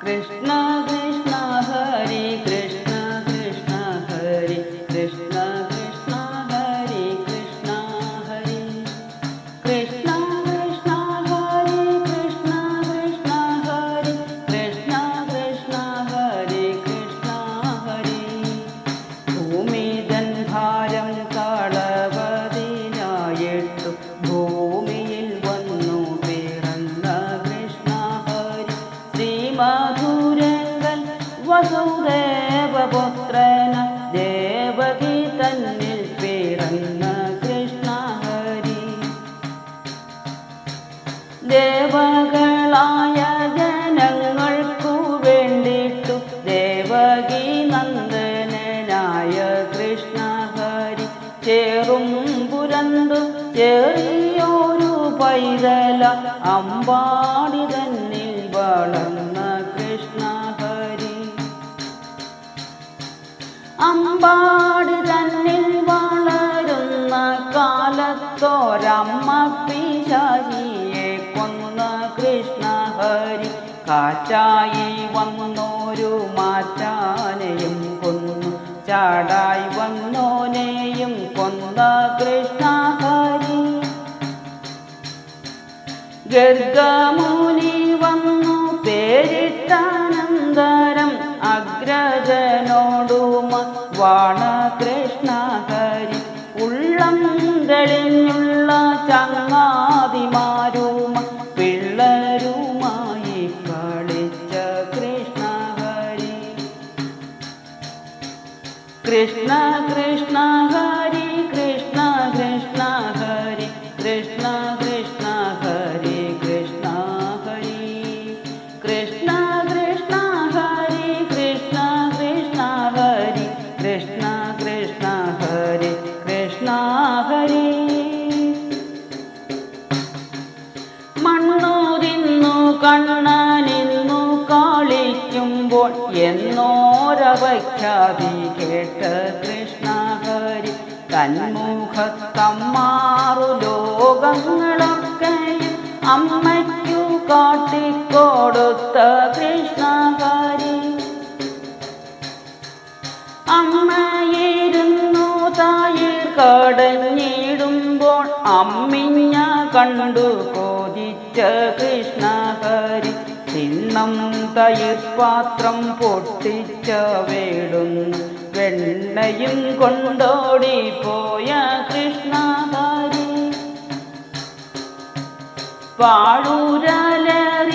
കൃഷ്ണ കൃഷ്ണ ഹരി കൃഷ്ണ കൃഷ്ണ ഹരി കൃഷ്ണ കൃഷ്ണ ഹരി കൃഷ്ണ ഹരി കൃഷ്ണ കൃഷ്ണ ഹരി കൃഷ്ണ കൃഷ്ണ ഹരി കൃഷ്ണ കൃഷ്ണ ഹരി കൃഷ്ണ ഹരി ഭൂമിതൻ ഭാരം കളവതിനായിട്ടു ഭൂമിയിൽ വന്നു പിറന്ന കൃഷ്ണ ഹരി ശ്രീമധുരങ്കൻ വസുദേവപുത്രന ദേവകി തന്നിൽ പിറന്ന കൃഷ്ണ ഹരി ദേവകളായ ജനങ്ങൾക്കു വേണ്ടിട്ടു ദേവകി നന്ദനായ കൃഷ്ണ ഹരി ചേറും പുരന്തു ചെറിയൊരു പൈതല അമ്പാടി തന്നിൽ വളർന്ന കൃഷ്ണ ഹരി അമ്പാടി തന്നിൽ വളരുന്ന കാലത്തോരമ്മ പിശാചിയെ കൊന്ന കൃഷ്ണ ഹരി കാറ്റായി വന്നോരു മാറ്റാനെയും കൊന്നു ചാടായി വന്നോനെയും കൊന്ന കൃഷ്ണ ഹരി ഗർഗമുനി വന്നു പേരിട്ടാനന്തരം അഗ്രജനോടുമ വാണ കൃഷ്ണ ഹരി ഉള്ളം തെളിഞ്ഞുള്ള ചങ്ങാതിമാരുമ പിള്ളരുമായി കളിച്ച കൃഷ്ണ ഹരി കൃഷ്ണ കൃഷ്ണ ഹരി കൃഷ്ണ കൃഷ്ണ ഹരി കൃഷ്ണ കൃഷ്ണ ഹരി കൃഷ്ണ ഹരി കൃഷ്ണ കൃഷ്ണ ഹരി കൃഷ്ണ കൃഷ്ണ ഹരി കൃഷ്ണ കൃഷ്ണ ഹരി കൃഷ്ണ ഹരി മണ്ണു തിന്നു കണ്ണനിന്നു കളിക്കുമ്പോൾ എന്നോരവഖ്യാതി കേട്ട കൃഷ്ണ ഹരി തന്മുഖത്തമ്മാറു ലോകങ്ങളൊക്കെയും അമ്മയ്ക്കു കാട്ടിക്കൊടുത്ത കൃഷ്ണ ഹരി അമ്മയിരുന്നു തായിർ കടഞ്ഞിടുമ്പോൾ അമ്മിഞ്ഞ കണ്ടു കോതിച്ച കൃഷ്ണ ഹരി ചിന്നം തയിർ പാത്രം പൊട്ടിച്ച വേടുന്നു വെണ്ണയും കൊണ്ടോടിപ്പോയ കൃഷ്ണ ഹരി പാഴൂരലെ